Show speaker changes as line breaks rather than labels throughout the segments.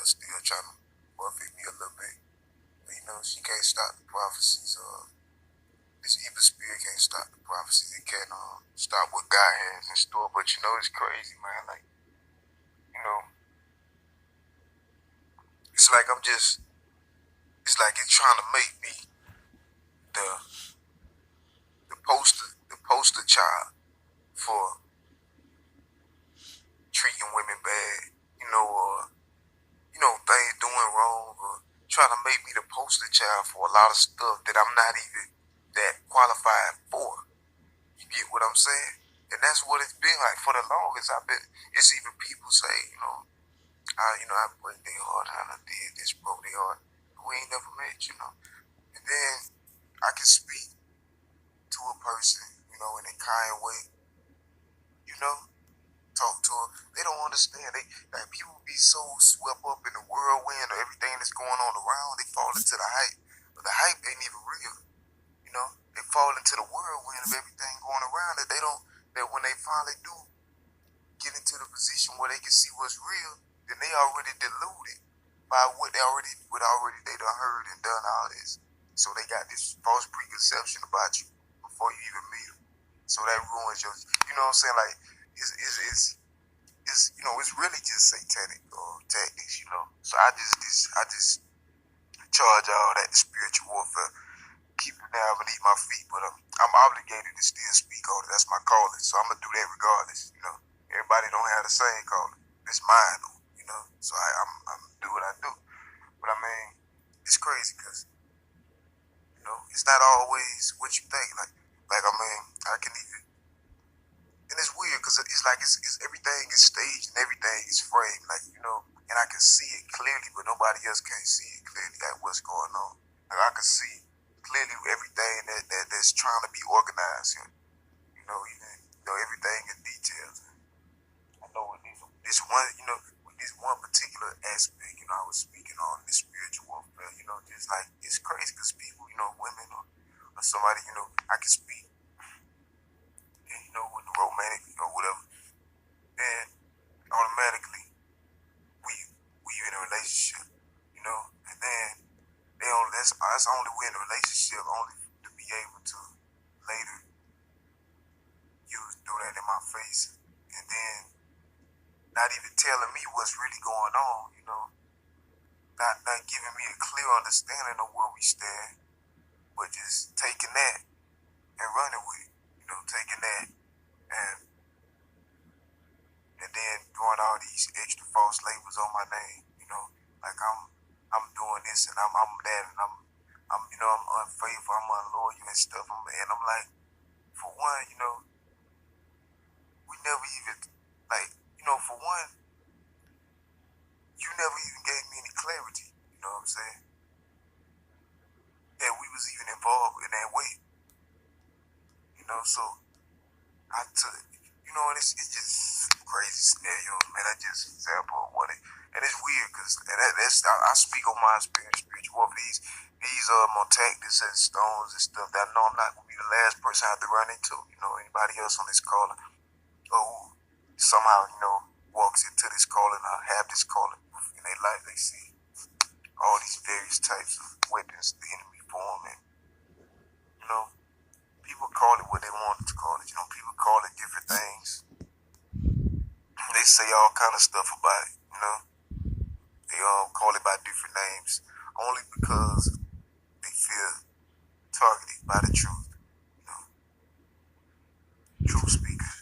still trying to buffet me a little bit. But, she can't stop the prophecies. This evil spirit can't stop the prophecies. It can't stop what God has in store. But it's crazy, man. Like, it's like it's like it's trying to make me the poster child for treating women bad, or things doing wrong, or trying to make me the poster child for a lot of stuff that I'm not even that qualified for. You get what I'm saying? And that's what it's been like for the longest. It's even people say, I break their heart, I did this, broke their heart. We ain't never met, And then I can speak to a person, in a kind way, talk to them. They don't understand. Like people be so swept up in the whirlwind of everything that's going on around, they fall into the hype. But the hype ain't even real, They fall into the whirlwind of everything going around that when they finally do get into the position where they can see what's real, then they already deluded by what they done heard and done all this. So they got this false preconception about you before you even meet them. So that ruins your, what I'm saying? Like, it's really just satanic tactics, So I just charge all that spiritual warfare, keep it down beneath my feet, but I'm obligated to still speak on it. That's my calling, so I'm gonna do that regardless. Everybody don't have the same calling. It's mine, though, So I'm do what I do. But I mean, it's crazy because it's not always what you think. Like I mean, I can even, and it's weird because it's like it's everything is staged and everything is framed, and I can see it clearly, but nobody else can't see it clearly, like what's going on. Like I can see clearly everything that's trying to be organized here. Everything in details. I know with this one particular aspect, I was speaking on this spiritual warfare, just like it's crazy because people, women or somebody, I can speak, and with the romantic or whatever, and automatically we in a relationship, and then that's only we in a relationship only to be able to later throw that in my face, and then not even telling me what's really going on, not giving me a clear understanding of where we stand, but just taking that and running with it, taking that and then throwing all these extra false labels on my name, like I'm doing this and I'm that and I'm I'm unfaithful, I'm unloyal and stuff, and I'm like, for one, we never even, like, for one, you never even gave me any clarity, you know what I'm saying, that we was even involved in that way, so I took, and it's just crazy scenario, man. I just example of what it, and it's weird because I speak on my spiritual warfare. These tactics and stones and stuff that I know I'm not gonna be the last person I have to run into. Anybody else on this calling, or somehow walks into this calling or have this calling in their life, they see all these various types of weapons the enemy form, and people call it what they want to call it. People call it different things. They say all kind of stuff about it. They call it by different names only because they feel targeted by the truth. Truth speakers.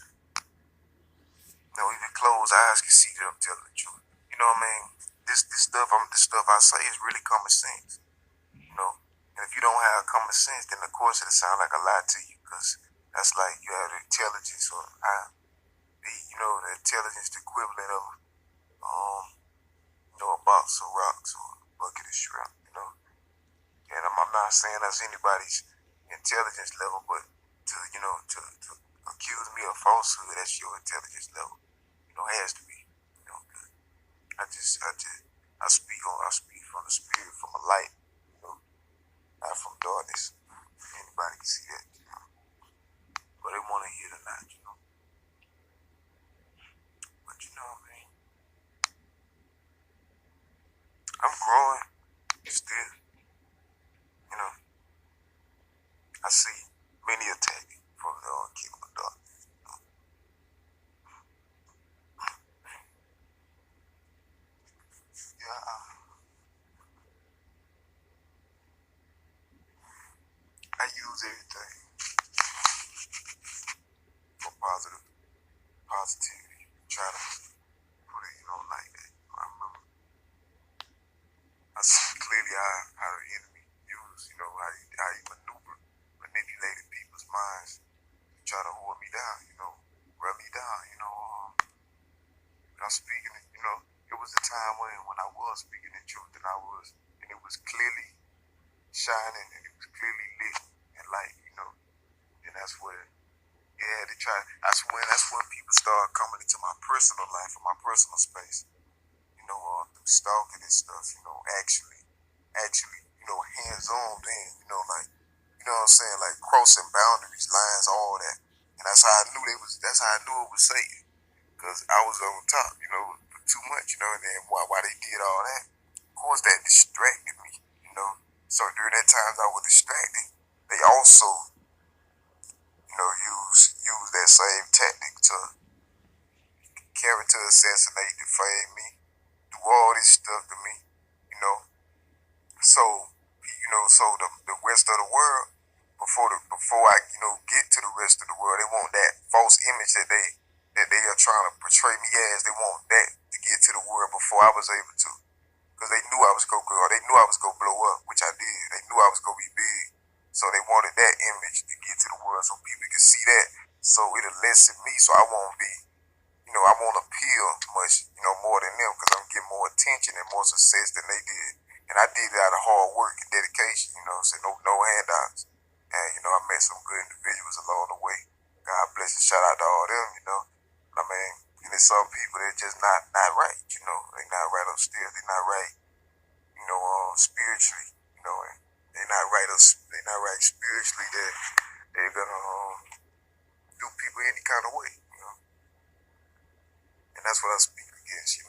Even closed eyes can see that I'm telling the truth. You know what I mean? This stuff I say is really common sense. And if you don't have common sense, then of course it'll sound like a lie to you, because that's like you have the intelligence or the intelligence, the equivalent of a box of rocks or a bucket of shrimp, And I'm not saying that's anybody's intelligence level, but to accuse me of falsehood, that's your intelligence level. It has to be. I speak from the spirit, from a light, not from darkness. Anybody can see that, but they want to hear it or not, But what I mean? positivity, try to put it, like that. I remember I see clearly how the enemy used, how he manipulated people's minds to try to hold me down, rub me down, when I'm speaking, it was a time when I was speaking the truth and it was clearly shining and it was clearly lit and light, and that's where, yeah, they try, that's when people start coming into my personal life or my personal space, through stalking and stuff, actually, hands-on then, like, what I'm saying, like crossing boundaries, lines, all that. And that's how I knew it was Satan. Because I was on top, for too much, and then why they did all that. Of course, that distracted me, So during that time I was distracted, they also, use that same tactic to character assassinate, defame me, do all this stuff to me, you know. So, so the rest of the world, before I, get to the rest of the world, they want that false image that they are trying to portray me as. They want that to get to the world before I was able to. Because they knew I was going to go, or they knew I was going to blow up, which I did. They knew I was going to be big. So they wanted that image to get to the world so people could see that. So it'll lessen me so I won't be, I won't appeal much, more than them because I'm getting more attention and more success than they did. And I did it out of hard work and dedication, so no handouts. And, I met some good individuals along the way. God bless and shout out to all them, I mean, and there's some people that just not right, they not right upstairs, they not right, spiritually, and they not right spiritually that they're gonna do people any kind of way, and that's what I speak against,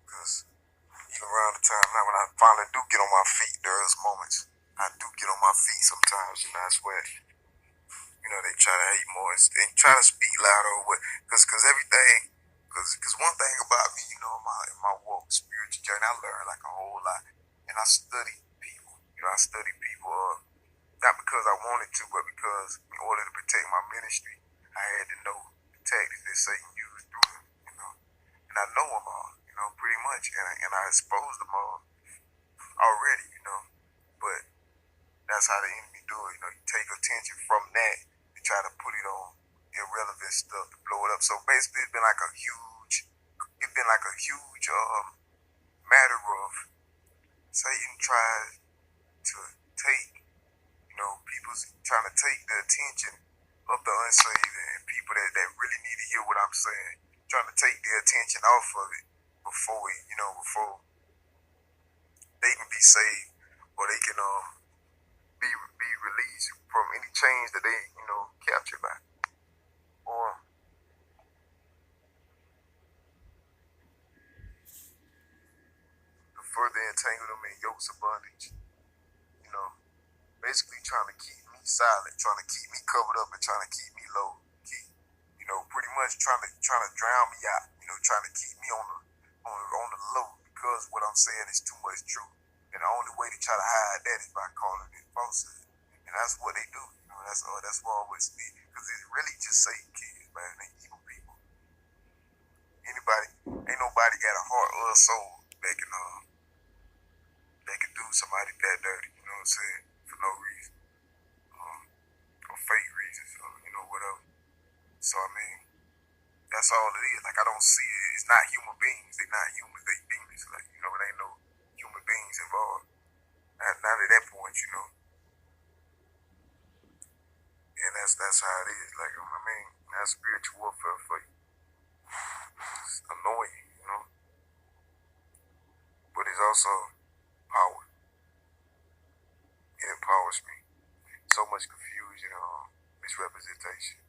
because even around the time now when I finally do get on my feet, there's moments I do get on my feet sometimes, I swear. They try to hate more and try to speak louder or what, because everything, because one thing about me, in my walk, spiritual journey, I learned like a whole lot, and I study people, not because I wanted to, but because in order to protect my ministry, I had to know the tactics that Satan used through them, and I know them all, pretty much, and I exposed them all already, but that's how the enemy do it, you take attention from that and try to put it on irrelevant stuff to blow it up. So basically it's been like a huge matter of Satan tries to take, people's trying to take the attention of the unsaved and people that really need to hear what I'm saying, trying to take their attention off of it before they can be saved or they can be released from any chains that they, captured by. Or to further entangle them in yokes of bondage. Basically trying to keep me silent, trying to keep me covered up and trying to keep me low. Pretty much trying to drown me out, trying to keep me on the low because what I'm saying is too much truth. And the only way to try to hide that is by calling it falsehood. And that's what they do. That's what I always be. Because it's really just Satan kids, man. They evil people. Ain't nobody got a heart or a soul that can do somebody that dirty, you know what I'm saying? For no reason. Or fake reasons, or, whatever. So, I mean, that's all it is. Like, I don't see it. It's not human beings. They're not humans. They demons. Like, it ain't no human beings involved. Not at that point, And that's how it is. Like, I mean, that's spiritual warfare for you. It's annoying, But it's also power. It empowers me. So much confusion, misrepresentation.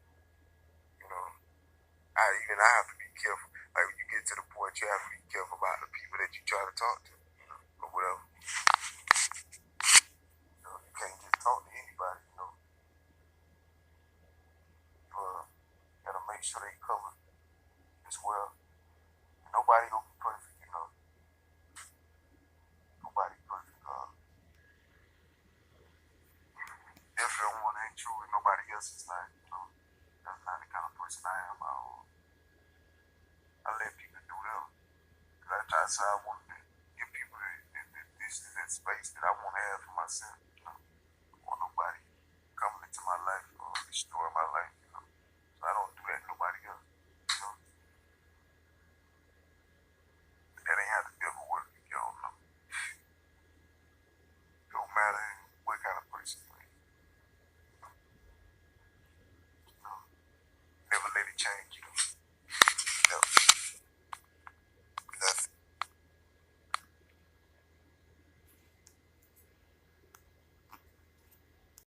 I have to be careful. Like when you get to the point, you have to be careful about the people that you try to talk to, or whatever. You can't just talk to anybody, You gotta make sure they cover as well. Nobody gonna be perfect, Nobody perfect. If one ain't true and nobody else is not, That's not the kind of person I am. that's how I wanted to give people that space that I want to have for myself. You know, I want nobody coming into my life or destroying